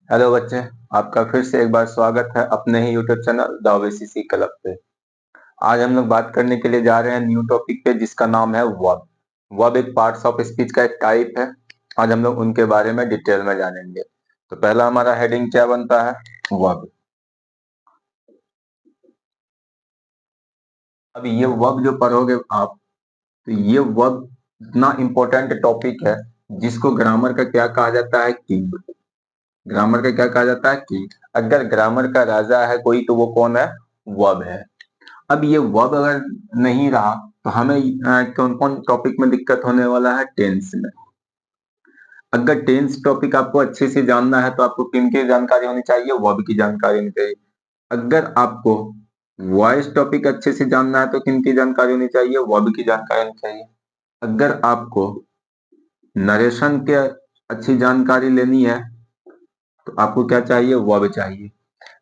Hello बच्चे। आपका फिर से एक बार स्वागत है अपने ही यूट्यूब चैनल द ओएसीसी क्लब पे। आज हम लोग बात करने के लिए जा रहे हैं न्यू टॉपिक पे जिसका नाम है वर्ब। वर्ब एक पार्ट्स ऑफ स्पीच का एक टाइप है। आज हम लोग उनके बारे में डिटेल में जानेंगे। तो पहला हमारा हेडिंग क्या बनता है? वर्ब। अब ये वर्ब जो पढ़ोगे आप, तो ये वर्ब इतना इम्पोर्टेंट टॉपिक है जिसको ग्रामर का क्या कहा जाता है? किंग। ग्रामर का क्या कहा जाता है? किंग। अगर ग्रामर का राजा है कोई तो वो कौन है? वर्ब है। अब ये वर्ब अगर नहीं रहा तो हमें कौन कौन टॉपिक में दिक्कत होने वाला है? टेंस में। अगर टेंस टॉपिक आपको अच्छे से जानना है तो आपको किन की जानकारी होनी चाहिए? वर्ब की जानकारी होनी चाहिए। अगर आपको वॉइस टॉपिक अच्छे से जानना है तो किन की जानकारी होनी चाहिए? वर्ब की जानकारी होनी चाहिए। अगर आपको नरेशन के अच्छी जानकारी लेनी है तो आपको क्या चाहिए? वर्ब चाहिए।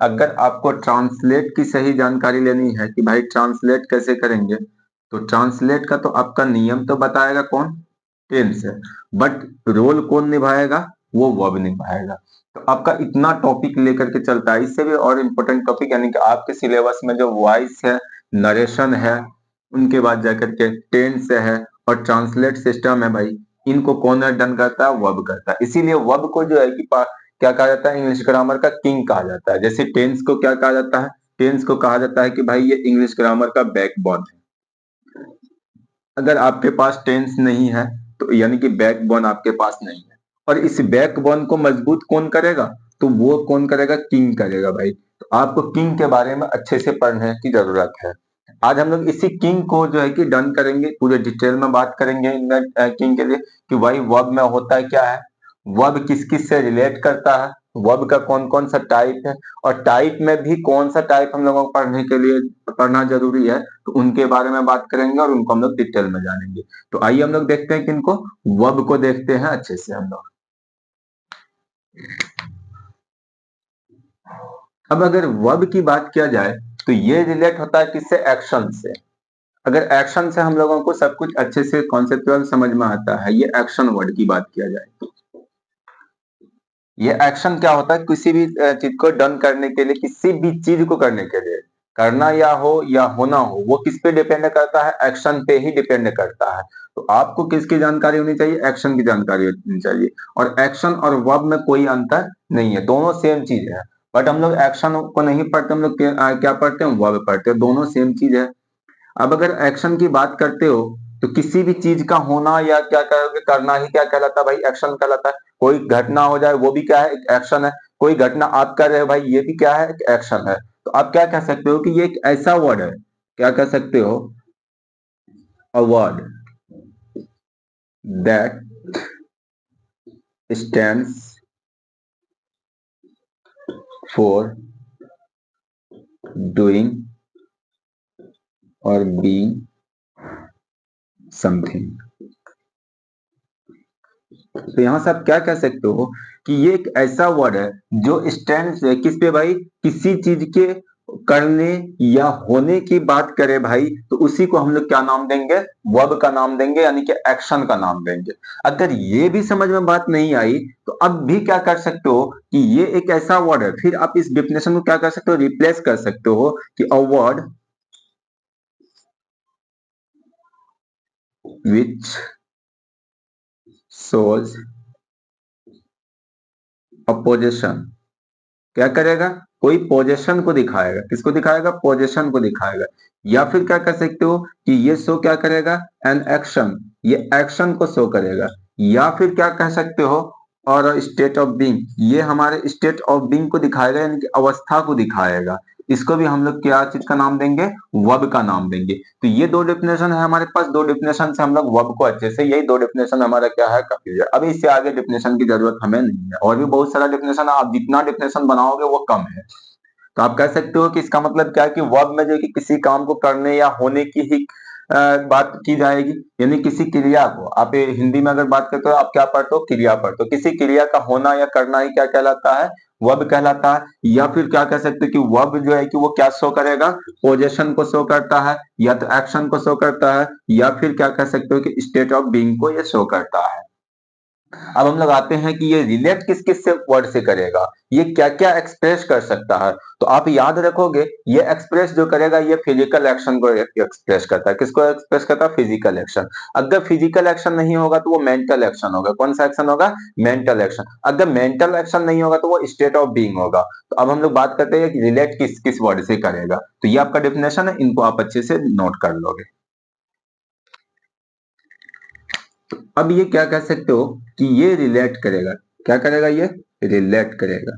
अगर आपको ट्रांसलेट की सही जानकारी लेनी है कि भाई ट्रांसलेट कैसे करेंगे, तो ट्रांसलेट का तो आपका नियम तो बताएगा कौन? टेंस है। बट रोल कौन निभाएगा? वो वर्ब निभाएगा। तो आपका इतना टॉपिक लेकर के चलता है। इससे भी और इम्पोर्टेंट टॉपिक यानी कि आपके सिलेबस में जो वॉइस है, नरेशन है, उनके बाद जाकर के टेंस है और ट्रांसलेट सिस्टम है भाई, इनको कौन डन करता है? वर्ब करता है। इसीलिए वर्ब को जो है कि क्या कहा जाता है? इंग्लिश ग्रामर का किंग कहा जाता है। जैसे टेंस को क्या कहा जाता है? टेंस को कहा जाता है कि भाई ये इंग्लिश ग्रामर का बैकबोन है। अगर आपके पास टेंस नहीं है तो यानी कि बैकबोन आपके पास नहीं है, और इस बैकबोन को मजबूत कौन करेगा? तो वो कौन करेगा? किंग करेगा भाई। तो आपको किंग के बारे में अच्छे से पढ़ने की जरूरत है। आज हम लोग इसी किंग को जो है कि डन करेंगे, पूरे डिटेल में बात करेंगे किंग के लिए कि भाई वर्ब में होता है क्या है, वर्ब किस किस से रिलेट करता है, वर्ब का कौन कौन सा टाइप है, और टाइप में भी कौन सा टाइप हम लोगों को पढ़ने के लिए पढ़ना जरूरी है, तो उनके बारे में बात करेंगे और उनको हम लोग डिटेल में जानेंगे। तो आइए हम लोग देखते हैं कि इनको वर्ब को देखते हैं अच्छे से हम लोग। अब अगर वर्ब की बात किया जाए तो ये रिलेट होता है किससे? एक्शन से। अगर एक्शन से हम लोगों को सब कुछ अच्छे से कॉन्सेप्चुअल समझ में आता है, ये एक्शन वर्ड की बात किया जाए तो ये एक्शन क्या होता है? किसी भी चीज को डन करने के लिए, किसी भी चीज को करने के लिए, करना या होना हो, वो किस पे डिपेंड करता है? एक्शन पे ही डिपेंड करता है। तो आपको किसकी जानकारी होनी चाहिए? एक्शन की जानकारी होनी चाहिए। और एक्शन और वर्ब में कोई अंतर नहीं है, दोनों सेम चीज है। बट हम लोग एक्शन को नहीं पढ़ते, हम लोग क्या पढ़ते हैं? वर्ब पढ़ते हैं। दोनों सेम चीज है। अब अगर एक्शन की बात करते हो तो किसी भी चीज का होना या क्या कहोगे, करना ही क्या कहलाता है भाई? एक्शन कहलाता है। कोई घटना हो जाए वो भी क्या है? एक एक्शन है। कोई घटना आप कर रहे हो भाई, ये भी क्या है? एक एक्शन है। तो आप क्या कह सकते हो कि ये एक ऐसा वर्ड है, क्या कह सकते हो? A word that stands for doing और बीइंग समथिंग। तो यहां से आप क्या कह सकते हो कि ये एक ऐसा वर्ड है जो स्टैंड किस पे भाई? किसी चीज के करने या होने की बात करे भाई, तो उसी को हम लोग क्या नाम देंगे? वर्ब का नाम देंगे, यानी कि एक्शन का नाम देंगे। अगर ये भी समझ में बात नहीं आई तो अब भी क्या कर सकते हो कि ये एक ऐसा वर्ड है, फिर आप इस डिफिनेशन को क्या कर सकते हो? रिप्लेस कर सकते हो कि a word which shows opposition. क्या करेगा? कोई पोजीशन को दिखाएगा। किसको दिखाएगा? पोजीशन को दिखाएगा। या फिर क्या कर सकते हो कि ये शो क्या करेगा? An action. ये एक्शन को शो करेगा। या फिर क्या कह सकते हो? और स्टेट ऑफ बीइंग, ये हमारे स्टेट ऑफ बीइंग को दिखाएगा, यानी कि अवस्था को दिखाएगा। इसको भी हम लोग क्या चीज का नाम देंगे? वर्ब का नाम देंगे। तो ये दो डेफिनेशन है हमारे पास। दो डेफिनेशन से हम लोग वर्ब को अच्छे से, यही दो डेफिनेशन हमारा क्या है? काफी है। अभी इससे आगे डेफिनेशन की जरूरत हमें नहीं है। और भी बहुत सारा डेफिनेशन है, आप जितना डेफिनेशन बनाओगे वो कम है। तो आप कह सकते हो कि इसका मतलब क्या है कि वर्ब में जो कि किसी काम को करने या होने की ही बात की जाएगी, यानी किसी क्रिया को। आप ये हिंदी में अगर बात करते हो, आप क्या पढ़ते हो? क्रिया पढ़ते हो। किसी क्रिया का होना या करना ही क्या कहलाता है? वर्ब कहलाता है। या फिर क्या कह सकते हो कि वर्ब जो है कि वो क्या शो करेगा? पोजीशन को शो करता है, या तो एक्शन को शो करता है, या फिर क्या कह सकते हो कि स्टेट ऑफ बीइंग को ये शो करता है। अब हम लोग आते हैं कि ये रिलेट किस किस से वर्ड से करेगा, ये क्या क्या एक्सप्रेस कर सकता है। तो आप याद रखोगे ये एक्सप्रेस जो करेगा ये फिजिकल एक्शन को एक्सप्रेस करता है। किसको एक्सप्रेस करता है? Physical action. अगर फिजिकल एक्शन नहीं होगा तो वो मेंटल एक्शन होगा। कौन सा एक्शन होगा? Mental action. अगर मेंटल एक्शन नहीं होगा तो वो स्टेट ऑफ बीइंग होगा। तो अब हम लोग बात करते हैं कि रिलेट किस किस वर्ड से करेगा। तो ये आपका डेफिनेशन है, इनको आप अच्छे से नोट कर लोगे। अब ये क्या कह सकते हो कि ये रिलेट करेगा। क्या करेगा? ये रिलेट करेगा।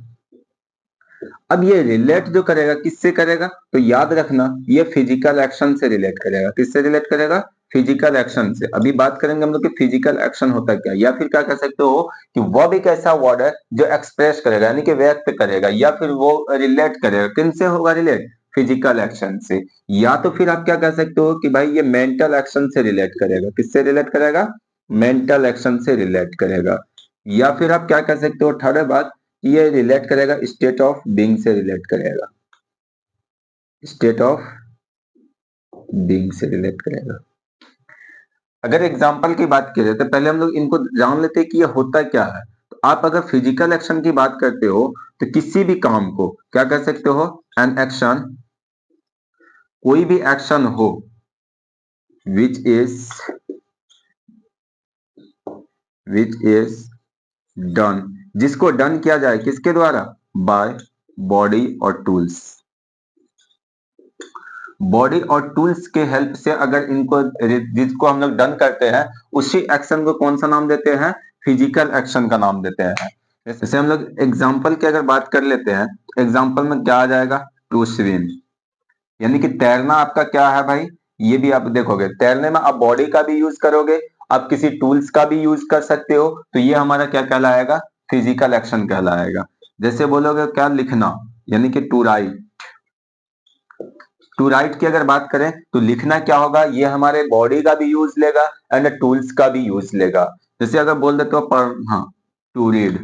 अब ये रिलेट जो करेगा किससे करेगा? तो याद रखना ये फिजिकल एक्शन से रिलेट करेगा। किससे रिलेट करेगा? फिजिकल एक्शन से। अभी बात करेंगे हम लोग कि फिजिकल एक्शन होता क्या, या फिर क्या कह सकते हो कि वर्ब एक ऐसा वर्ड है जो एक्सप्रेस करेगा यानी कि व्यक्त करेगा, या फिर वो रिलेट करेगा। किनसे होगा रिलेट? फिजिकल एक्शन से। या तो फिर आप क्या कह सकते हो कि भाई ये मेंटल एक्शन से रिलेट करेगा। किससे रिलेट करेगा? मेंटल एक्शन से रिलेट करेगा। या फिर आप क्या कह सकते हो थर्ड बात, ये रिलेट करेगा स्टेट ऑफ बीइंग से रिलेट करेगा। स्टेट ऑफ बीइंग से रिलेट करेगा। अगर एग्जांपल की बात करें तो पहले हम लोग इनको जान लेते हैं कि ये होता क्या है। तो आप अगर फिजिकल एक्शन की बात करते हो तो किसी भी काम को क्या कह सकते हो? एन एक्शन, कोई भी एक्शन हो विच इज डन, जिसको डन किया जाए किसके द्वारा? बाय बॉडी और टूल्स। बॉडी और टूल्स के हेल्प से अगर इनको जिसको हम लोग डन करते हैं उसी एक्शन को कौन सा नाम देते हैं? फिजिकल एक्शन का नाम देते हैं। जैसे हम लोग एग्जांपल की अगर बात कर लेते हैं, एग्जांपल में क्या आ जाएगा? टू स्विम, यानी कि तैरना आपका क्या है भाई? ये भी आप देखोगे तैरने में आप बॉडी का भी यूज करोगे, आप किसी टूल्स का भी यूज कर सकते हो। तो ये हमारा क्या कहलाएगा? फिजिकल एक्शन कहलाएगा। जैसे बोलोगे क्या? लिखना, यानी कि टू राइट। टू राइट की अगर बात करें तो लिखना क्या होगा? ये हमारे बॉडी का भी यूज लेगा एंड टूल्स का भी यूज लेगा। जैसे अगर बोल देते हो हाँ, टू रीड।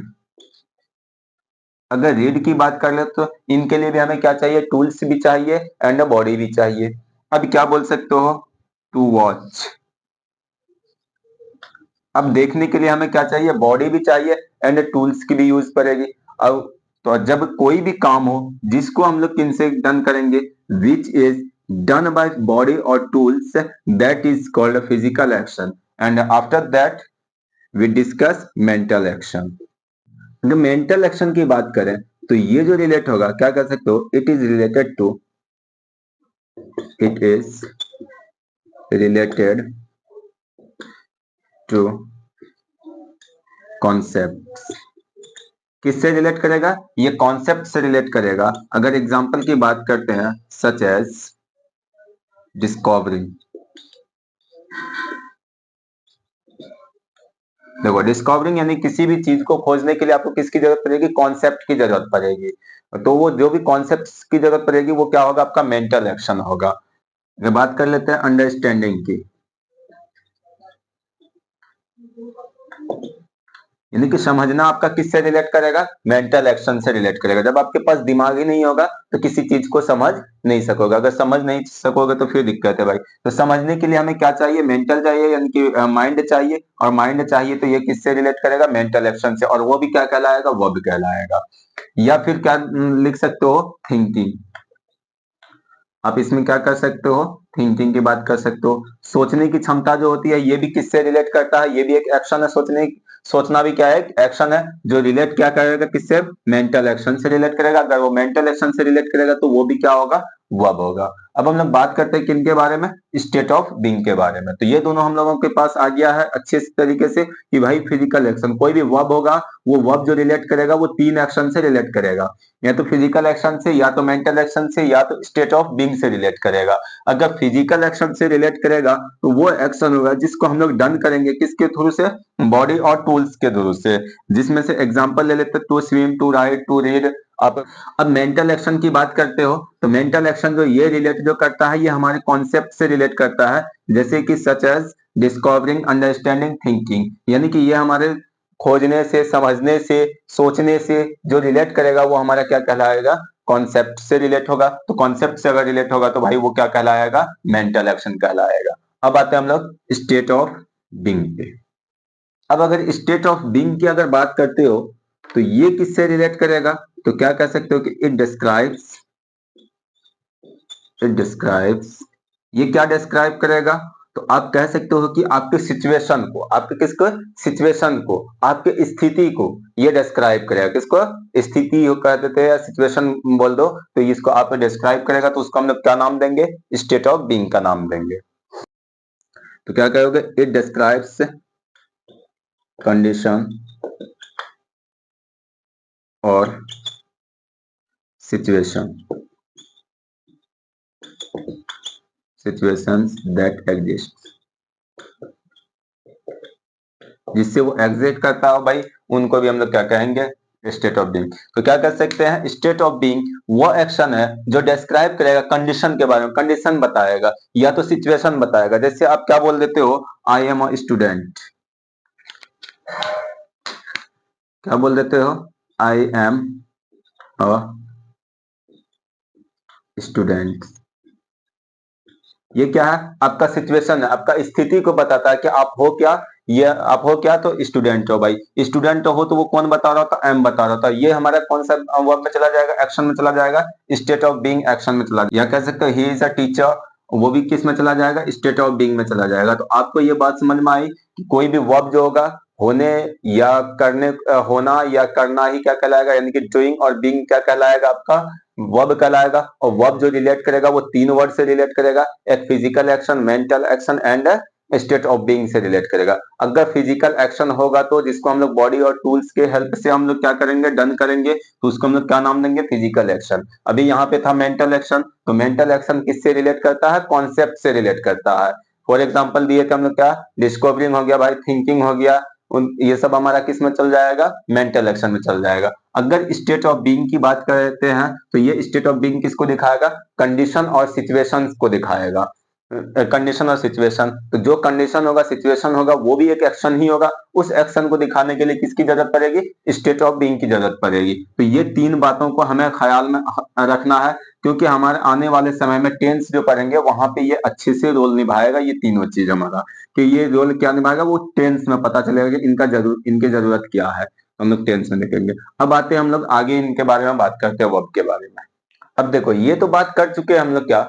अगर रीड की बात कर ले तो इनके लिए भी हमें क्या चाहिए? टूल्स भी चाहिए एंड बॉडी भी चाहिए। अब क्या बोल सकते हो? To watch. अब देखने के लिए हमें क्या चाहिए? बॉडी भी चाहिए एंड टूल्स की भी यूज करेगी। अब तो जब कोई भी काम हो जिसको हम लोग किनसे डन करेंगे? Which is done by body और tools, that is called physical action. And after that we discuss mental action. अगर मेंटल एक्शन की बात करें तो ये जो रिलेट होगा क्या कर सकते हो? It is related to, it is related to concept. किससे रिलेट करेगा? ये कॉन्सेप्ट से रिलेट करेगा। अगर एग्जांपल की बात करते हैं सच एज डिस्कवरिंग। देखो डिस्कवरिंग यानी किसी भी चीज को खोजने के लिए आपको किसकी जरूरत पड़ेगी? कॉन्सेप्ट की जरूरत पड़ेगी। तो वो जो भी कॉन्सेप्ट की जरूरत पड़ेगी वो क्या होगा? आपका मेंटल एक्शन होगा। अगर बात कर लेते हैं अंडरस्टैंडिंग की, यानी कि समझना आपका किससे रिलेट करेगा? मेंटल एक्शन से रिलेट करेगा। जब आपके पास दिमाग ही नहीं होगा तो किसी चीज को समझ नहीं सकोगे। अगर समझ नहीं सकोगे तो फिर दिक्कत है भाई। तो समझने के लिए हमें क्या चाहिए? मेंटल चाहिए, यानी कि माइंड चाहिए। और माइंड चाहिए तो ये किससे रिलेट करेगा? मेंटल एक्शन से। और वो भी क्या कहलाएगा? वो भी कहलाएगा। या फिर क्या लिख सकते हो? थिंकिंग। आप इसमें क्या कर सकते हो? थिंकिंग की बात कर सकते हो। सोचने की क्षमता जो होती है ये भी किससे रिलेट करता है? ये भी एक एक्शन है। सोचना भी क्या है? एक्शन है जो रिलेट क्या करेगा? किससे? मेंटल एक्शन से रिलेट करेगा। अगर वो मेंटल एक्शन से रिलेट करेगा तो वो भी क्या होगा? वर्ब होगा। अब हम लोग बात करते हैं किनके बारे में? स्टेट ऑफ बीइंग के बारे में। तो ये दोनों हम लोगों के पास आ गया है अच्छे तरीके से कि भाई फिजिकल एक्शन, कोई भी वर्ब होगा वो वर्ब जो रिलेट करेगा वो तीन एक्शन से रिलेट करेगा, या तो फिजिकल एक्शन से, या तो मेंटल एक्शन से, या तो स्टेट ऑफ बीइंग से रिलेट करेगा। अगर फिजिकल एक्शन से रिलेट करेगा तो वो एक्शन होगा जिसको हम लोग डन करेंगे किसके थ्रू से? बॉडी और टूल्स के थ्रू से। जिसमें से एग्जांपल ले लेते हैं to swim, to ride, to read. अब मेंटल एक्शन की बात करते हो तो मेंटल एक्शन जो ये रिलेट जो करता है ये हमारे कॉन्सेप्ट से रिलेट करता है। जैसे कि such as discovering, understanding, thinking, यानी कि ये हमारे खोजने से, समझने से, सोचने से जो रिलेट करेगा वो हमारा क्या कहलाएगा? कॉन्सेप्ट से रिलेट होगा। तो कॉन्सेप्ट से अगर रिलेट होगा तो भाई वो क्या कहलाएगा? मेंटल एक्शन कहलाएगा। अब आते हैं हम लोग स्टेट ऑफ बीइंग पे। अब अगर स्टेट ऑफ बीइंग की अगर बात करते हो तो ये किससे रिलेट करेगा, तो क्या कह सकते हो कि इट डिस्क्राइब्स, ये क्या डिस्क्राइब करेगा, तो आप कह सकते हो कि आपके सिचुएशन को, आपके किसको, सिचुएशन को, आपके स्थिति को ये डिस्क्राइब करेगा। किसको, स्थिति हो कह देते हैं या सिचुएशन बोल दो, तो इसको आप डिस्क्राइब करेगा, तो उसको हम लोग क्या नाम देंगे, स्टेट ऑफ बीइंग का नाम देंगे। तो क्या कहोगे, इट डिस्क्राइब्स कंडीशन और सिचुएशंस दैट एग्जिस्ट, जिससे वो एग्जिस्ट करता हो भाई, उनको भी हम लोग क्या कहेंगे, स्टेट ऑफ बीइंग। तो क्या कर सकते हैं, स्टेट ऑफ बीइंग वो एक्शन है जो डिस्क्राइब करेगा कंडीशन के बारे में, कंडीशन बताएगा या तो सिचुएशन बताएगा। जैसे आप क्या बोल देते हो, आई एम अ स्टूडेंट, क्या बोल देते हो, आई एम अ स्टूडेंट। ये क्या है, आपका सिचुएशन है, आपका स्थिति को बताता है कि आप हो क्या, ये आप हो क्या, तो स्टूडेंट हो भाई। स्टूडेंट हो तो वो कौन बता रहा होता, एम बता रहा होता। ये हमारा कौन सा वर्ब में चला जाएगा, एक्शन में चला जाएगा, स्टेट ऑफ बीइंग एक्शन में चला जाएगा। या कह सकते हो ही इज अ टीचर, वो भी किस में चला जाएगा, स्टेट ऑफ बीइंग में चला जाएगा। तो आपको ये बात समझ में आई कि कोई भी वर्ब जो होगा होने या करने, होना या करना ही क्या कहलाएगा, यानी कि डूइंग और बीइंग क्या कहलाएगा, आपका वर्ब कहलाएगा। और वर्ब जो रिलेट करेगा वो तीन वर्ड से रिलेट करेगा, एक physical action, mental action and state of being से रिलेट करेगा। अगर फिजिकल एक्शन होगा तो जिसको हम लोग बॉडी और टूल्स के हेल्प से हम लोग क्या करेंगे, डन करेंगे, तो उसको हम लोग क्या नाम देंगे, फिजिकल एक्शन। अभी यहाँ पे था मेंटल एक्शन, तो मेंटल एक्शन किससे रिलेट करता है, कॉन्सेप्ट से रिलेट करता है। फॉर एग्जाम्पल दिए थे हम लोग, क्या डिस्कवरिंग हो गया भाई, थिंकिंग हो गया, ये सब हमारा किस में चल जाएगा, मेंटल एक्शन में चल जाएगा। अगर स्टेट ऑफ बीइंग की बात करते हैं तो ये स्टेट ऑफ बीइंग किसको दिखाएगा, कंडीशन और सिचुएशंस को दिखाएगा। कंडीशन और सिचुएशन, तो जो कंडीशन होगा, सिचुएशन होगा, वो भी एक एक्शन ही होगा। उस एक्शन को दिखाने के लिए किसकी जरूरत पड़ेगी, स्टेट ऑफ बीइंग की जरूरत पड़ेगी। तो ये तीन बातों को हमें ख्याल में रखना है, क्योंकि हमारे आने वाले समय में टेंस जो पढ़ेंगे वहां पे ये अच्छे से रोल निभाएगा, ये तीनों चीज हमारा, कि ये रोल क्या निभाएगा, वो टेंस में पता चलेगा कि इनकी जरूरत क्या है, तो हम लोग टेंस में देखेंगे। अब आते हैं हम लोग आगे, इनके बारे में बात करते हैं, वर्ब के बारे में। अब देखो, ये तो बात कर चुके हैं हम लोग, क्या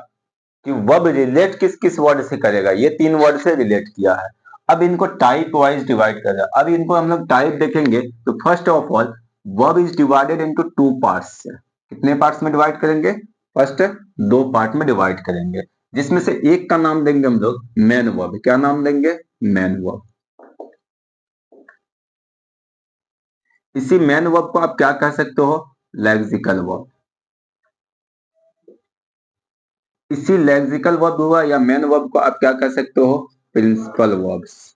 कि वर्ब रिलेट किस किस वर्ड से करेगा, ये तीन वर्ड से रिलेट किया है। अब इनको टाइप वाइज डिवाइड कर रहा है। अब इनको हम लोग टाइप देखेंगे तो first of all verb is divided into two parts. कितने पार्ट्स में डिवाइड करेंगे, फर्स्ट दो पार्ट में डिवाइड करेंगे, जिसमें से एक का नाम देंगे हम लोग मेन वर्ब। क्या नाम देंगे, मेन वर्ब। इसी मेन वर्ब को आप क्या कह सकते हो, लेक्सिकल वर्ब। इसी लेक्सिकल वर्ब हुआ या मेन वर्ब को आप क्या कह सकते हो, प्रिंसिपल वर्ब्स।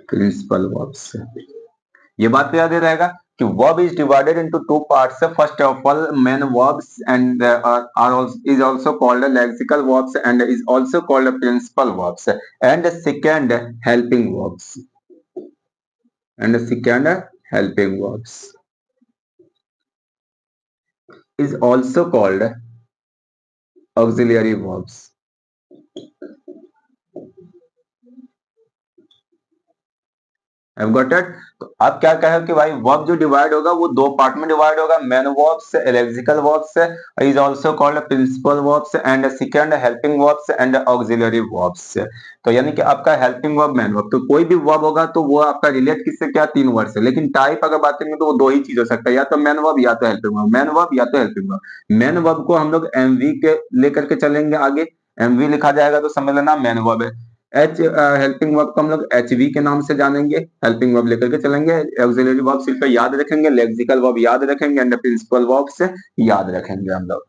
प्रिंसिपल वर्ब्स, ये बात तो याद रहेगा कि verb is divided into two parts. First of all main verbs and is also called lexical verbs and is also called principal verbs. And second helping verbs, is also called auxiliary verbs. I've got it? तो आप क्या कहे कि भाई verb जो divide होगा वो दो पार्ट में डिवाइड होगा, main verbs, lexical verbs, is also called principal verbs and second helping verbs and auxiliary verbs. तो यानी कि आपका हेल्पिंग वर्ब, मेन वर्ब, तो कोई भी वर्ब होगा तो वो आपका रिलेट किससे, क्या, तीन वर्ड से। लेकिन टाइप अगर बात करेंगे तो वो दो ही चीज हो सकता है, या तो मेन वर्ब या तो हेल्पिंग वर्ब, मेन वर्ब या तो हेल्पिंग वर्ब। मेन वर्ब को हम लोग एमवी के लेकर के चलेंगे आगे, एमवी लिखा जाएगा तो समझ लेना मेन वर्ब है। हेल्पिंग वर्ब को हम लोग एचवी के नाम से जानेंगे, हेल्पिंग वर्ब लेकर के चलेंगे। ऑक्सिलरी वर्ब सिर्फ याद रखेंगे, लेक्सिकल वर्ब याद रखेंगे एंड प्रिंसिपल वर्ब से याद रखेंगे हम लोग।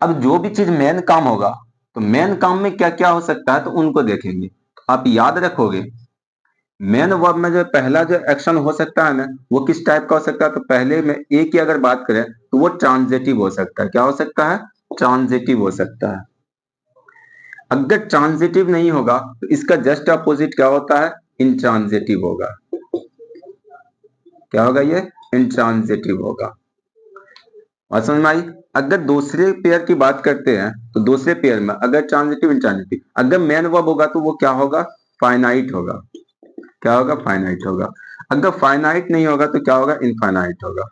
अब जो भी चीज मेन काम होगा, तो मेन काम में क्या क्या हो सकता है, तो उनको देखेंगे। आप याद रखोगे मेन वर्ब में जो पहला जो एक्शन हो सकता है ना, वो किस टाइप का हो सकता है, तो पहले में ए की अगर बात करें तो वो ट्रांजिटिव हो सकता है। क्या हो सकता है, ट्रांजिटिव हो सकता है। अगर ट्रांजिटिव नहीं होगा तो इसका जस्ट अपोजिट क्या होता है, इंट्रांजिटिव होगा। क्या होगा, ये इंट्रांजिटिव होगा। और समझ में आई। अगर दूसरे पेयर की बात करते हैं तो दूसरे पेयर में अगर ट्रांजिटिव इंट्रांजिटिव, अगर मेन वर्ब होगा तो वो क्या होगा, फाइनाइट होगा। क्या होगा, फाइनाइट होगा। अगर फाइनाइट नहीं होगा तो क्या होगा, इनफाइनाइट होगा।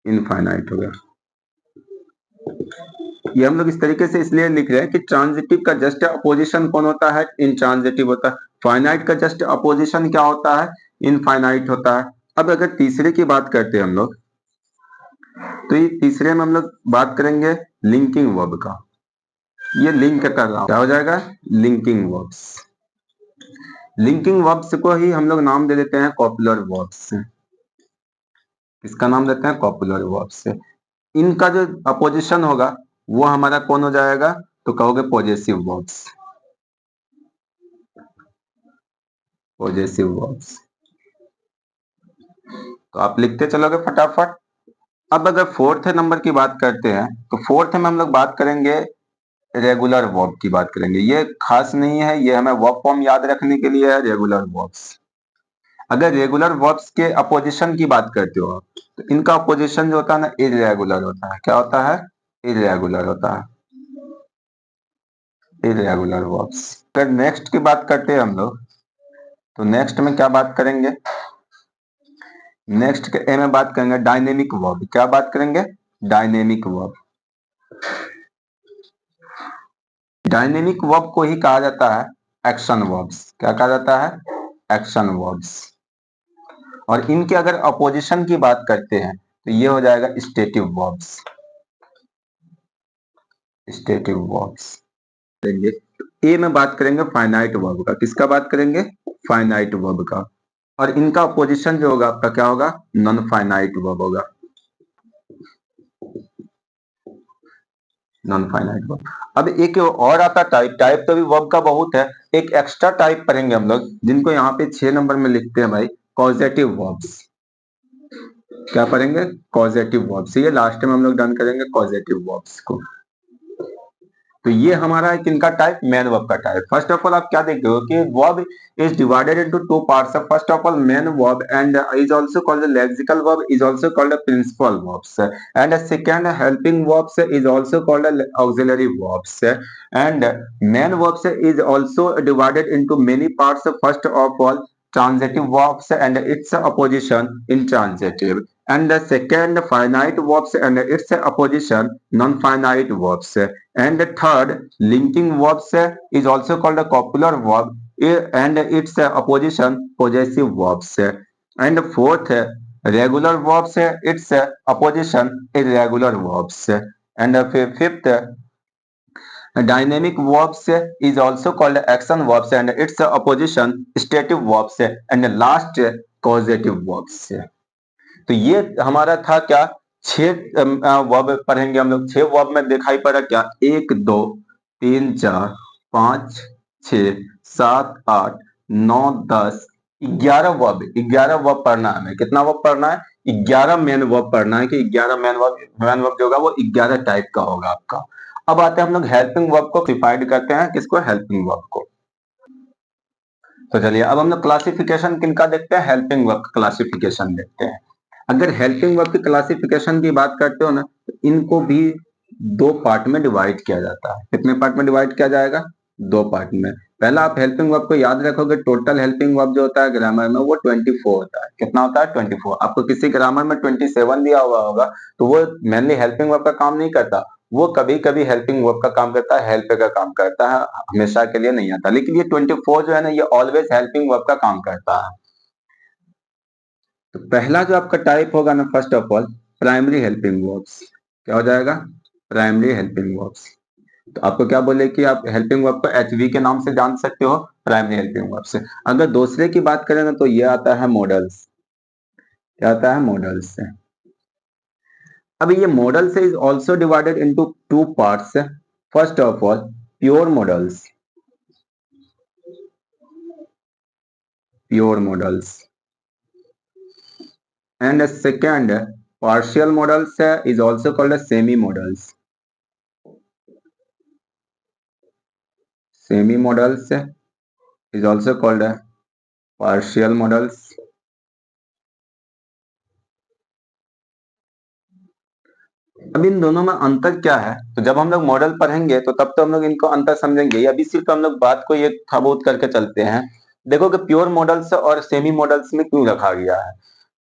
इनफाइनाइट होगा। ये हम लोग इस तरीके से इसलिए लिख रहे हैं कि ट्रांजिटिव का जस्ट अपोजिशन कौन होता है, इनट्रांजिटिव होता है। फाइनाइट का जस्ट अपोजिशन क्या होता है, इनफाइनाइट होता है। अब अगर तीसरे की बात करते हैं हम लोग, तो ये तीसरे में हम लोग बात करेंगे लिंकिंग वर्ब का। ये लिंक कर रहा हूं, क्या हो जाएगा, लिंकिंग वर्ब्स। लिंकिंग वर्ब्स को ही हम लोग नाम दे देते हैं कॉपुलर वर्ब्स। किसका नाम देते हैं, कॉपुलर वर्ब्स। इनका जो अपोजिशन होगा वो हमारा कौन हो जाएगा, तो कहोगे पॉजेसिव वर्ब्स। Possessive verbs. तो आप लिखते चलोगे फटाफट। अब अगर फोर्थ नंबर की बात करते हैं तो फोर्थ में हम लोग बात करेंगे रेगुलर वर्ब की बात करेंगे। ये खास नहीं है, ये हमें वर्ब फॉर्म याद रखने के लिए है, रेगुलर वर्ब्स। अगर रेगुलर वर्ब्स के अपोजिशन की बात करते हो तो इनका अपोजिशन जो होता है ना, इरेगुलर होता है। क्या होता है, इरेगुलर होता है। Irregular verbs. अगर नेक्स्ट की बात करते हैं हम लोग तो नेक्स्ट में क्या बात करेंगे, नेक्स्ट के ए में बात करेंगे डायनेमिक वर्ब। क्या बात करेंगे, डायनेमिक वर्ब। डायनेमिक वर्ब को ही कहा जाता है एक्शन वर्ब्स। क्या कहा जाता है, एक्शन वर्ब्स। और इनके अगर अपोजिशन की बात करते हैं तो ये हो जाएगा स्टेटिव वर्ब्स। Stative verbs. ए में बात करेंगे फाइनाइट वर्ब का। किसका बात करेंगे, फाइनाइट वर्ब का। और इनका अपोजिशन जो होगा आपका क्या होगा, नॉन फाइनाइट वर्ब होगा। Non finite verb. अब एक और आता टाइप, टाइप तो भी वर्ब का बहुत है, एक एक्स्ट्रा टाइप पढ़ेंगे हम लोग जिनको यहाँ पे 6 नंबर में लिखते हैं भाई, कॉजेटिव वर्ब्स। क्या पढ़ेंगे, कॉजेटिव वर्ब्स। ये लास्ट में हम लोग डन करेंगे कॉजेटिव वर्ब्स को। तो ये हमारा है किनका टाइप, मेन वर्ब का टाइप। फर्स्ट ऑफ ऑल आप क्या देखते हो कि verb is divided into two parts. First of all main verb and is also called lexical verb, is also called principal verbs, and second helping verbs is also called auxiliary verbs, and main verbs is also divided into many parts. First of all transitive verbs and its opposition intransitive, and the second finite verbs and its opposition non-finite verbs, and the third linking verbs is also called a copular verb and its opposition possessive verbs, and fourth regular verbs its opposition irregular verbs, and fifth dynamic verbs is also called action verbs and its opposition stative verbs, and last causative verbs। तो ये हमारा था क्या, 6 verb पढ़ेंगे हम लोग। 6 verb में दिखाई पड़ा क्या, 1 2 3 4 5 6 7 8 9 10 11 वर्ब। 11 वर्ब पढ़ना है हमें। कितना वर्ब पढ़ना है, 11 मेन वर्ब पढ़ना है कि 11 मेन वर्ब जो होगा वो 11 टाइप का होगा आपका। अब आते हैं हम लोग हेल्पिंग वर्ब को डिफाइंड करते हैं। किसको, हेल्पिंग वर्ब को। तो चलिए अब हम लोग क्लासिफिकेशन किनका देखते हैं, हेल्पिंग वर्ब का क्लासिफिकेशन देखते हैं। अगर हेल्पिंग वर्ब की क्लासिफिकेशन की बात करते हो ना तो इनको भी 2 पार्ट में डिवाइड किया जाता है। कितने पार्ट में डिवाइड किया जाएगा, 2 पार्ट में। पहला आप हेल्पिंग वर्ब को याद रखोगे, टोटल हेल्पिंग वर्ब जो होता है ग्रामर में वो 24 होता है। कितना होता है, 24। आपको किसी ग्रामर में 27 दिया हुआ होगा तो वो मेनली हेल्पिंग वर्ब का काम नहीं करता, वो कभी कभी हेल्पिंग वर्ब का काम करता है, हेल्प का काम करता है, हमेशा के लिए नहीं आता। लेकिन ये 24 जो है ना, ये ऑलवेज हेल्पिंग वर्ब का काम करता है। तो पहला जो आपका टाइप होगा ना, first of all primary helping verbs. क्या हो जाएगा, प्राइमरी हेल्पिंग वर्ब्स। तो आपको क्या बोले कि आप हेल्पिंग वर्ब को एचवी के नाम से जान सकते हो, प्राइमरी हेल्पिंग वर्ब से। अगर दूसरे की बात करें ना तो ये आता है मॉडल्स। क्या आता है, मॉडल्स से। अब ये मॉडल से is also divided into 2 parts. First of all pure models, pure models, and second partial models is also called as semi models। Semi models is also called partial models, अब इन दोनों में अंतर क्या है, तो जब हम लोग मॉडल पढ़ेंगे तो तब तो हम लोग इनको अंतर समझेंगे। अभी सिर्फ हम लोग बात को ये थोड़ा बहुत करके चलते हैं। देखो कि प्योर मॉडल्स और सेमी मॉडल्स में क्यों रखा गया है।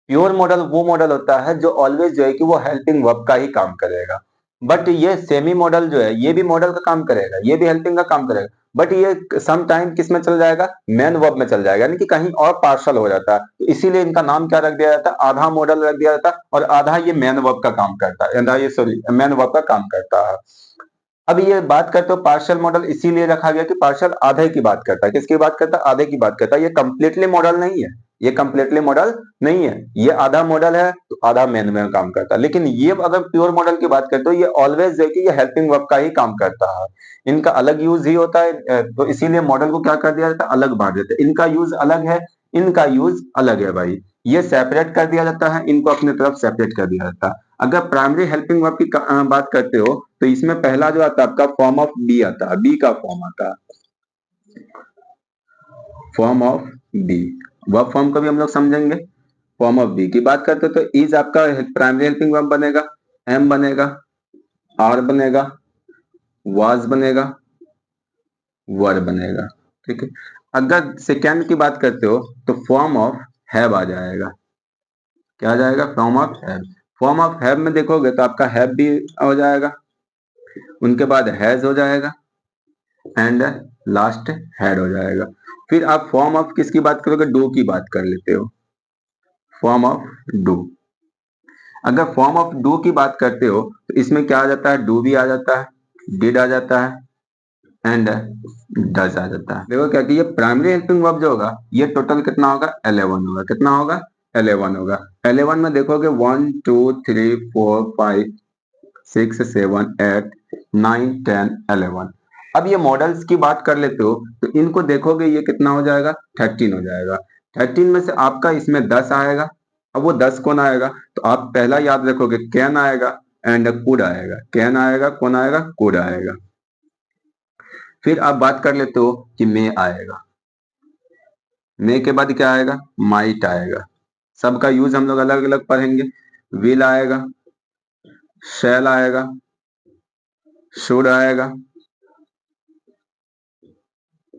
प्योर मॉडल वो मॉडल होता है जो ऑलवेज जो है कि वो हेल्पिंग वर्ब का ही काम करेगा। बट ये सेमी मॉडल जो है ये भी मॉडल का काम करेगा, ये भी हेल्पिंग का काम करेगा, बट ये सम टाइम किस में चल जाएगा, मेन वर्ब में चल जाएगा, यानी कि कहीं और पार्शल हो जाता है। तो इसीलिए इनका नाम क्या रख दिया जाता है, आधा मॉडल रख दिया जाता है और आधा ये मेन वर्ब का काम करता है, आधा ये सॉरी मेन वर्ब का काम करता है। अब ये बात करते हो पार्शियल मॉडल इसीलिए रखा गया कि पार्शियल आधे की बात करता है, किसकी बात करता है, आधे की बात करता है। ये कंप्लीटली मॉडल नहीं है, ये कंप्लीटली मॉडल नहीं है, ये आधा मॉडल है तो आधा मेन में काम करता है। लेकिन ये अगर प्योर मॉडल की बात करते हो ये ऑलवेज है कि ये हेल्पिंग वर्ब का ही काम करता है, इनका अलग यूज ही होता है। तो इसीलिए मॉडल को क्या कर दिया जाता है, अलग बांट देते हैं। इनका यूज अलग है, इनका यूज अलग है भाई, ये सेपरेट कर दिया जाता है, इनको अपनी तरफ सेपरेट कर दिया जाता है। अगर प्राइमरी हेल्पिंग वर्ब की बात करते हो तो इसमें पहला जो आता है आपका फॉर्म ऑफ बी आता है, बी का फॉर्म आता है, form of be. Verb form को भी हम लोग समझेंगे। फॉर्म ऑफ बी की बात करते हो तो इज आपका प्राइमरी हेल्पिंग वर्ब बनेगा, एम बनेगा, आर बनेगा, वाज बनेगा, वर बनेगा। ठीक है। अगर सेकेंड की बात करते हो तो फॉर्म ऑफ हैव आ जाएगा, क्या आ जाएगा, form of have. Form of have में देखोगे तो आपका हैव भी हो जाएगा, उनके बाद हैज हो जाएगा एंड लास्ट हैड हो जाएगा। फिर आप फॉर्म ऑफ किसकी बात करोगे, डू की बात कर लेते हो, फॉर्म ऑफ डू। अगर फॉर्म ऑफ डू की बात करते हो तो इसमें क्या आ जाता है, डू भी आ जाता है, डिड आ जाता है एंड डज आ जाता है। देखो क्या कि ये प्राइमरी हेल्पिंग वर्ब जो होगा ये टोटल कितना होगा, 11 होगा। कितना होगा, 11 होगा। 11 में देखोगे 1 2 3 4 5 6 7 8 9 10 11। अब ये मॉडल्स की बात कर लेते हो तो इनको देखोगे ये कितना हो जाएगा, 13 हो जाएगा। 13 में से आपका इसमें 10 आएगा। अब वो 10 कौन आएगा, तो आप पहला याद रखोगे कैन आएगा एंड कुड आएगा, कैन आएगा, कौन आएगा, कुड आएगा। फिर आप बात कर लेते हो कि मे आएगा, मे के बाद क्या आएगा, माइट आएगा। सबका यूज हम लोग अलग अलग पढ़ेंगे। विल आएगा, शैल आएगा, शुड आएगा,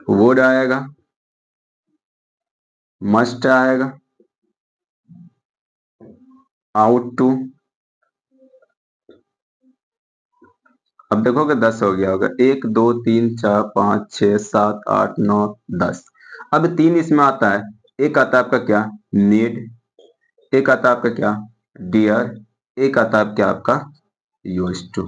वुड आएगा, मस्ट आएगा, आउट टू। अब देखोगे 10 हो गया होगा, 1 2 3 4 5 6 7 8 9 10। अब 3 इसमें आता है, एक आता है आपका क्या, नीड, एक आता है आपका क्या, डियर, एक आता है क्या आपका यूज टू।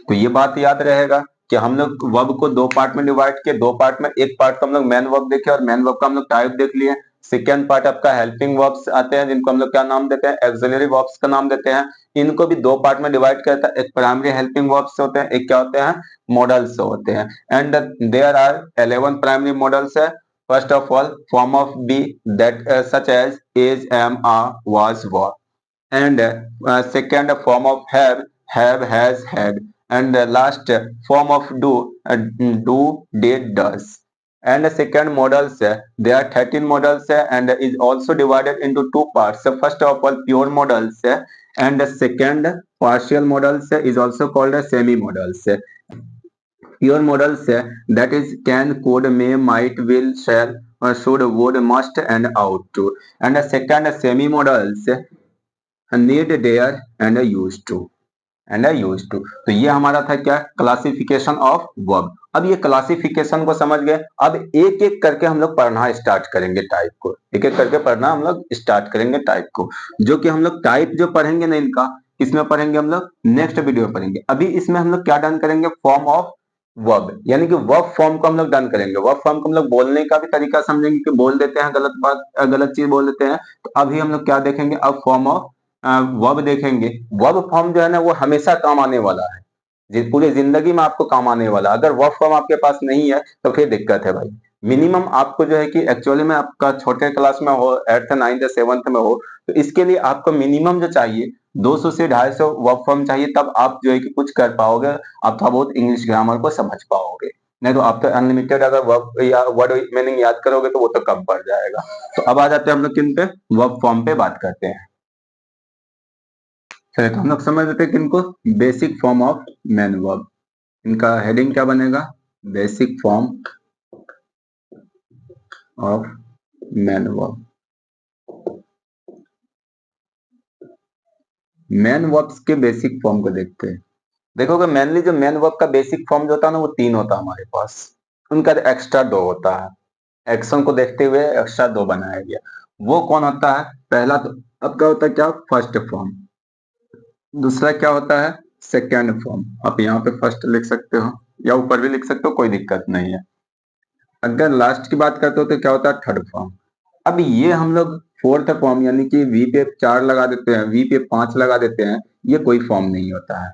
तो ये बात याद रहेगा कि हम लोग वर्ब को दो पार्ट में डिवाइड किए, दो पार्ट में एक पार्ट तो हम लोग मेन वर्ब देखे और मेन वर्ब का हम लोग टाइप देख लिए। सेकेंड पार्ट आपका हेल्पिंग वर्ब्स आते हैं जिनको हम लोग क्या नाम देते हैं, एक्सिलरी वर्ब्स का नाम देते हैं। इनको भी दो पार्ट में डिवाइड करता है, एक प्राइमरी हेल्पिंग वर्ब्स होते हैं, एक क्या होते हैं, मॉडल्स होते हैं। And there are 11 primary models है। First of all form of be that such as is, am, are, was, were. And second form of have, has, had. And last form of do, did, does. And the second models, there are 13 models and is also divided into two parts. So first of all pure models and the second partial models is also called as semi models. Pure models that is can, could, may, might, will, shall, should, would, must and ought to. And the second semi models need, dare and use to, and use to. तो ये हमारा था क्या, classification of verb. अब ये classification को समझ गए, अब एक एक करके हम लोग पढ़ना स्टार्ट करेंगे टाइप को, एक एक करके पढ़ना हम लोग स्टार्ट करेंगे टाइप को। जो कि हम लोग टाइप जो पढ़ेंगे ना इनका, इसमें पढ़ेंगे हम लोग नेक्स्ट वीडियो में पढ़ेंगे। अभी इसमें हम लोग क्या डन करेंगे, फॉर्म ऑफ वर्ब, यानी कि वर्ब फॉर्म को हम लोग डन करेंगे। वर्ब फॉर्म को हम लोग बोलने का भी तरीका समझेंगे कि बोल देते हैं गलत बात, गलत चीज बोल देते हैं। तो अभी हम लोग क्या देखेंगे, अब फॉर्म ऑफ वर्ब देखेंगे। वर्ब फॉर्म जो है ना वो हमेशा काम आने वाला है, पूरी जिंदगी में आपको काम आने वाला। अगर वर्ब फॉर्म आपके पास नहीं है तो फिर दिक्कत है भाई। मिनिमम आपको जो है कि एक्चुअली में आपका छोटे क्लास में हो, 8th 9th 7th में हो, तो इसके लिए आपको मिनिमम जो चाहिए 200 से 250 वर्ब फॉर्म चाहिए, तब आप जो है कि कुछ कर पाओगे, आप थोड़ा बहुत इंग्लिश ग्रामर को समझ पाओगे। नहीं तो आप तो अनलिमिटेड अगर वर्ब या वर्ड मीनिंग याद करोगे तो वो तो कम पड़ जाएगा। तो अब आ जाते हैं हम लोग किन पे, वर्ब फॉर्म पे बात करते हैं। चलिए तो हम लोग समझ लेते हैं कि इनको basic form of man verb, इनका हेडिंग क्या बनेगा, basic form of man verb. Man verbs के बेसिक फॉर्म को देखते हैं। देखोगे मेनली जो मैन वर्ब का बेसिक फॉर्म जो होता है ना, वो 3 होता है हमारे पास, उनका एक्स्ट्रा 2 होता है। एक्शन को देखते हुए एक्स्ट्रा 2 बनाया गया। वो कौन होता है, पहला तो आपका होता है क्या, फर्स्ट फॉर्म। दूसरा क्या होता है, सेकेंड फॉर्म। आप यहाँ पे फर्स्ट लिख सकते हो या ऊपर भी लिख सकते हो, कोई दिक्कत नहीं है। अगर लास्ट की बात करते हो तो क्या होता है, थर्ड फॉर्म। अब ये हम लोग फोर्थ फॉर्म यानी कि वी पे 4 लगा देते हैं, वी पे 5 लगा देते हैं, ये कोई फॉर्म नहीं होता है,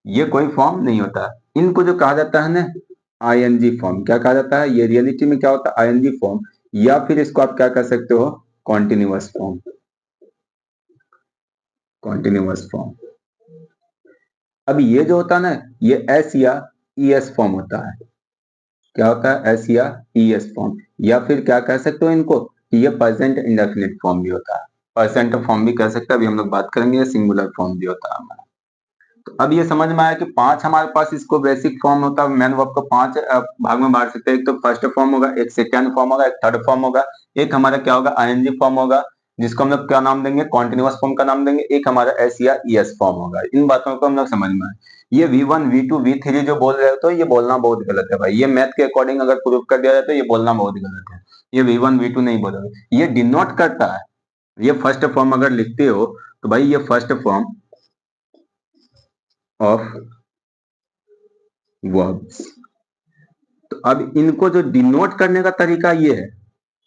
ये कोई फॉर्म नहीं होता है। इनको जो कहा जाता है ना आईएनजी फॉर्म, क्या कहा जाता है, ये रियलिटी में क्या होता है, आईएनजी फॉर्म, या फिर इसको आप क्या कर सकते हो, कॉन्टिन्यूअस फॉर्म, कॉन्टिन्यूअस फॉर्म। अब ये जो होता है ना, ये एस या ईएस फॉर्म होता है। क्या होता है, एस या ईएस फॉर्म, या फिर क्या कह सकते हो इनको, ये प्रेजेंट इंडेफिनिट फॉर्म भी होता है, प्रेजेंट फॉर्म भी कह सकते हैं। अभी हम लोग बात करेंगे, ये सिंगुलर फॉर्म भी होता है हमारा। तो अब ये समझ में आया कि 5 हमारे पास इसको बेसिक फॉर्म होता है मैन वर्ब को 5 भाग में बांट सकते हैं। एक तो फर्स्ट फॉर्म होगा, एक सेकेंड फॉर्म होगा, एक थर्ड फॉर्म होगा, एक हमारा क्या होगा, आईएनजी फॉर्म होगा, जिसको हम लोग क्या नाम देंगे, कॉन्टिन्यूअस फॉर्म का नाम देंगे, एक हमारा एस या ईएस फॉर्म होगा। इन बातों को हम लोग समझ में आए। ये V1 V2 V3 जो बोल रहे हो तो ये बोलना बहुत गलत है भाई, ये मैथ के अकॉर्डिंग अगर प्रूव कर दिया जाए तो ये बोलना बहुत गलत है। ये V1 V2 नहीं बोलोगे, ये डिनोट करता है। ये फर्स्ट फॉर्म अगर लिखते हो तो भाई ये फर्स्ट फॉर्म ऑफ वर्ब्स। तो अब इनको जो डिनोट करने का तरीका ये है,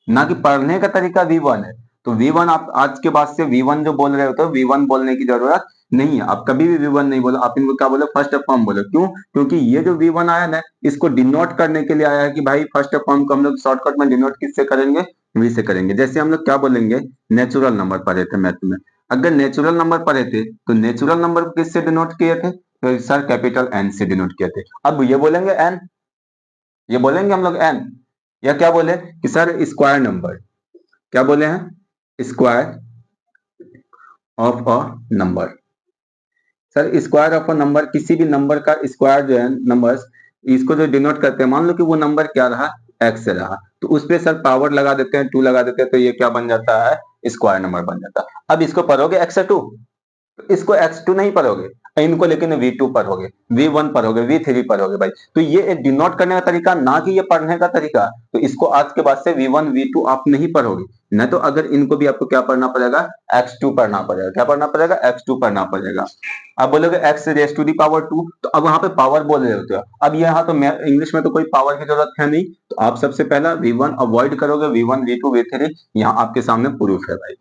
ना कि पढ़ने का तरीका V1 है। तो V1 आप आज के बाद से V1 जो बोल रहे हो तो V1 बोलने की जरूरत नहीं है। आप कभी भी V1 नहीं बोलो, आप इनको क्या बोलो, फर्स्ट फॉर्म बोलो। क्यों, क्योंकि ये जो V1 आया ना, इसको डिनोट करने के लिए आया है कि भाई फर्स्ट फॉर्म को हम लोग शॉर्टकट में डिनोट किससे करेंगे, V से करेंगे। जैसे हम लोग क्या बोलेंगे, नेचुरल नंबर पढ़े थे मैथ में, अगर नेचुरल नंबर पढ़े थे तो नेचुरल नंबर को किससे डिनोट किए थे, तो सर कैपिटल एन से डिनोट किए थे। अब ये बोलेंगे एन, ये बोलेंगे हम लोग एन, या क्या बोले कि सर स्क्वायर नंबर, क्या बोले हैं, square of a number. Sir square of a number, किसी भी नंबर का स्क्वायर जो है, नंबर्स इसको जो डिनोट करते हैं, मान लो कि वो नंबर क्या रहा, एक्स रहा, तो उस पे सर पावर लगा देते हैं, 2 लगा देते हैं, तो ये क्या बन जाता है, स्क्वायर नंबर बन जाता है। अब इसको पढ़ोगे x2, इसको x2 नहीं पढ़ोगे, इनको लेकिन V2 पढ़ोगे, V1 पढ़ोगे, V3 पढ़ोगे भाई। तो ये एक डिनोट करने का तरीका, ना कि ये पढ़ने का तरीका। तो इसको आज के बाद से V1 V2 आप नहीं पढ़ोगे, न तो अगर इनको भी आपको क्या पढ़ना पड़ेगा, x2 पढ़ना पड़ेगा। क्या पढ़ना पड़ेगा, x2 पढ़ना पड़ेगा। आप बोलोगे x raise to the power 2, तो अब वहां पे पावर बोल रहे होते हो। अब यहाँ तो इंग्लिश में तो कोई पावर की जरूरत है नहीं, तो आप सबसे पहला V1 अवॉइड करोगे, V1 V2 V3 यहाँ आपके सामने प्रूफ है भाई।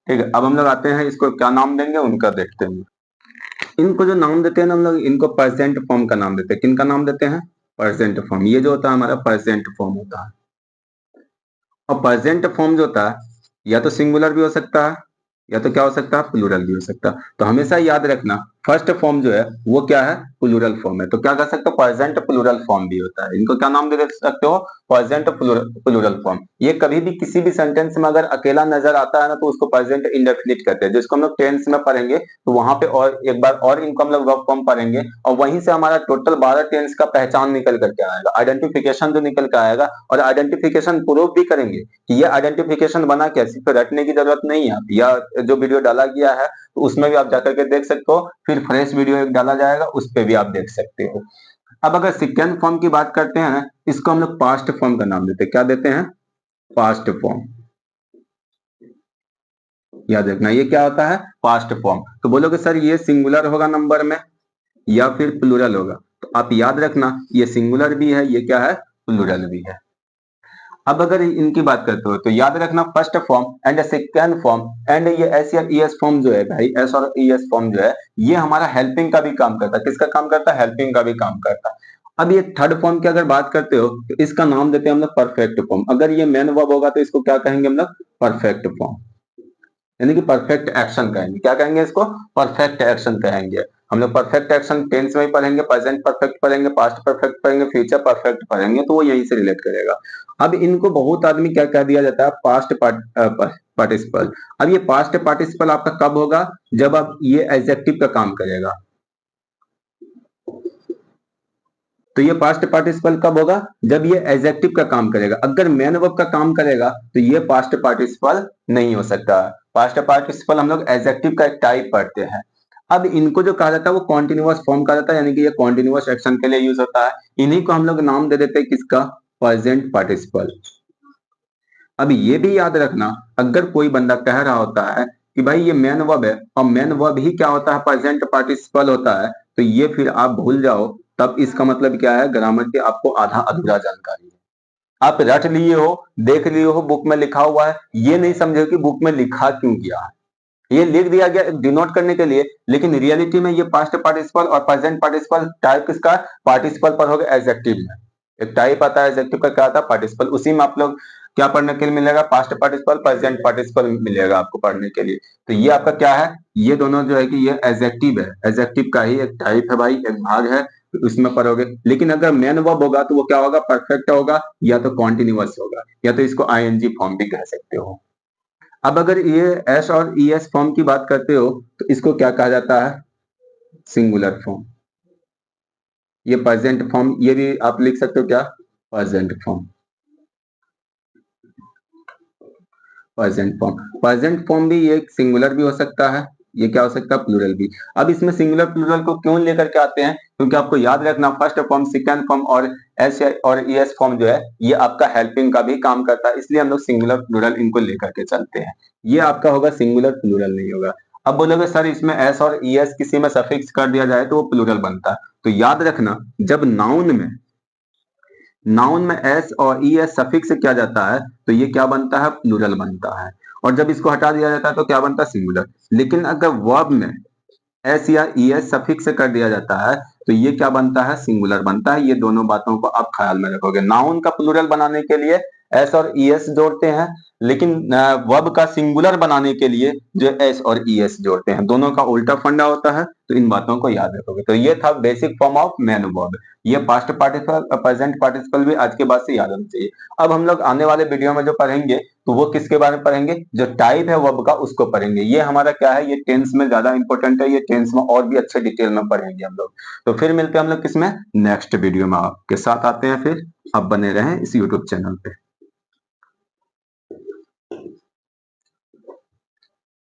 ठीक है, अब हम लोग आते हैं, इसको क्या नाम देंगे उनका देखते हैं। इनको जो नाम देते हैं ना हम लोग, इनको प्रेजेंट फॉर्म का नाम देते हैं। किनका नाम देते हैं, प्रेजेंट फॉर्म। ये जो होता है हमारा प्रेजेंट फॉर्म होता है। और प्रेजेंट फॉर्म जो होता है, या तो सिंगुलर भी हो सकता है, या तो क्या हो सकता है, प्लूरल भी हो सकता है। तो हमेशा याद रखना, फर्स्ट फॉर्म जो है वो क्या है, प्लूरल फॉर्म है। तो क्या कर सकते हो, प्रेजेंट प्लूरल फॉर्म भी होता है। इनको क्या नाम दे सकते हो, प्रेजेंट प्लूरल फॉर्म। ये कभी भी किसी भी सेंटेंस में अगर अकेला नजर आता है ना, तो उसको प्रेजेंट इंडेफिनिट कहते हैं, जिसको हम लोग टेंस में पढ़ेंगे। तो वहां पे और एक बार और इनको हम लोग वर्ब फॉर्म पढ़ेंगे, और वहीं से हमारा टोटल 12 टेंस का पहचान निकल करके आएगा, आइडेंटिफिकेशन जो निकल के आएगा। और आइडेंटिफिकेशन प्रूव भी करेंगे कि ये आइडेंटिफिकेशन बना क्या, सिर्फ रटने की जरूरत नहीं है। या जो वीडियो डाला गया है तो उसमें भी आप जाकर के देख सकते हो, फिर फ्रेश वीडियो एक डाला जाएगा, उस पर भी आप देख सकते हो। अब अगर सेकेंड फॉर्म की बात करते हैं, इसको हम लोग पास्ट फॉर्म का नाम देते हैं। क्या देते हैं, पास्ट फॉर्म। याद रखना, ये क्या होता है, पास्ट फॉर्म। तो बोलोगे सर ये सिंगुलर होगा नंबर में या फिर प्लूरल होगा, तो आप याद रखना ये सिंगुलर भी है, ये क्या है, प्लूरल भी है। अब अगर इनकी बात करते हो तो याद रखना, first form and second form and ये एस या ईएस फॉर्म जो है भाई, एस और ईएस फॉर्म जो है, ये हमारा हेल्पिंग का भी काम करता है। किसका काम करता है, हेल्पिंग का भी काम करता है। अब ये थर्ड फॉर्म की अगर बात करते हो तो इसका नाम देते हैं हम लोग परफेक्ट फॉर्म। अगर ये मेन वर्ब होगा तो इसको क्या कहेंगे हम लोग, परफेक्ट फॉर्म, यानी कि परफेक्ट एक्शन कहेंगे। क्या कहेंगे इसको, परफेक्ट एक्शन कहेंगे। हम लोग परफेक्ट एक्शन टेंस में ही पढ़ेंगे, प्रेजेंट परफेक्ट पढ़ेंगे, पास्ट परफेक्ट पढ़ेंगे, फ्यूचर परफेक्ट पढ़ेंगे, तो वो यहीं से रिलेट करेगा। अब इनको बहुत आदमी क्या कह दिया जाता है, पास्ट पार्टिसिपल। अब ये पास्ट पार्टिसिपल आपका कब होगा, जब आप ये एडजेक्टिव का काम करेगा। तो ये पास्ट पार्टिसिपल कब होगा, जब ये एडजेक्टिव का काम करेगा। अगर मेन वर्ब का काम करेगा तो ये पास्ट पार्टिसिपल नहीं हो सकता। पास्ट पार्टिसिपल हम लोग एडजेक्टिव का एक टाइप पढ़ते हैं। अब इनको जो कहा जाता है वो कॉन्टिन्यूअस फॉर्म कहा जाता है, यानी कि ये कॉन्टिन्यूअस एक्शन के लिए यूज होता है। इन्हीं को हम लोग नाम दे देते हैं किसका, प्रेजेंट पार्टिसिपल। अब ये भी याद रखना, अगर कोई बंदा कह रहा होता है कि भाई ये मेन वर्ब है और मेन वर्ब ही क्या होता है, प्रेजेंट पार्टिसिपल होता है, तो ये फिर आप भूल जाओ, तब इसका मतलब क्या है, ग्रामर की आपको आधा अधूरा जानकारी है। आप रट लिए हो, देख लिए हो, बुक में लिखा हुआ है, ये नहीं समझे कि बुक में लिखा क्यों गया है। ये लिख दिया गया डिनोट करने के लिए, लेकिन रियलिटी में ये पास्ट पार्टिसिपल और प्रेजेंट पार्टिसिपल टाइप किसका, पार्टिसिपल पर होगा एडजेक्टिव में। एक टाइप आता है एडजेक्टिव का, क्या आता है, पार्टिसिपल। उसी में आप लोग क्या पढ़ने के लिए मिलेगा, पास्ट पार्टिसिपल प्रेजेंट पार्टिसिपल मिलेगा आपको पढ़ने के लिए। तो ये आपका क्या है, ये दोनों जो है कि ये एडजेक्टिव है, एडजेक्टिव का ही एक टाइप है भाई, एक भाग है, तो उसमें पढ़ोगे। लेकिन अगर मेन वर्ब होगा तो वो क्या होगा, परफेक्ट होगा या तो कॉन्टिन्यूअस होगा, या तो इसको आईएनजी फॉर्म भी कह सकते हो। अब अगर ये एस और ई एस फॉर्म की बात करते हो तो इसको क्या कहा जाता है, सिंगुलर फॉर्म। ये प्रेजेंट फॉर्म, ये भी आप लिख सकते हो क्या, present form. Present form, present form भी ये सिंगुलर भी हो सकता है, ये क्या हो सकता है, प्लूरल भी। अब इसमें सिंगुलर प्लूरल को क्यों लेकर के आते हैं, क्योंकि आपको याद रखना फर्स्ट फॉर्म, सेकंड फॉर्म और एस और ई एस फॉर्म जो है ये आपका हेल्पिंग का भी काम करता है, इसलिए हम लोग सिंगुलर प्लूरल इनको लेकर के चलते हैं। ये आपका होगा सिंगुलर, प्लूरल नहीं होगा। अब बोलोगे सर इसमें एस और ई एस किसी में सफिक्स कर दिया जाए तो वो प्लूरल बनता है। तो याद रखना, जब नाउन में एस और ई एस सफिक्स किया जाता है तो ये क्या बनता है, प्लूरल बनता है। और जब इसको हटा दिया जाता है तो क्या बनता है, सिंगुलर। लेकिन अगर वर्ब में एस या ई एस सफिक्स कर दिया जाता है तो ये क्या बनता है, सिंगुलर बनता है। ये दोनों बातों को आप ख्याल में रखोगे। नाउन का प्लूरल बनाने के लिए एस और ई एस जोड़ते हैं, लेकिन वर्ब का सिंगुलर बनाने के लिए जो एस और ई एस जोड़ते हैं, दोनों का उल्टा फंडा होता है। तो इन बातों को याद रखोगे। तो ये था basic form of main verb. ये पास्ट पार्टिसिपल प्रेजेंट पार्टिसिपल भी आज के बाद से याद होना चाहिए। अब हम लोग आने वाले वीडियो में जो पढ़ेंगे तो वो किसके बारे में पढ़ेंगे, जो टाइप है वर्ब का उसको पढ़ेंगे। ये हमारा क्या है, ये टेंस में ज्यादा इंपॉर्टेंट है, ये टेंस में और भी अच्छे डिटेल में पढ़ेंगे हम लोग। तो फिर मिलते हैं हम लोग किसमें, नेक्स्ट वीडियो में आपके साथ आते हैं। फिर आप बने रहें इस यूट्यूब चैनल पे।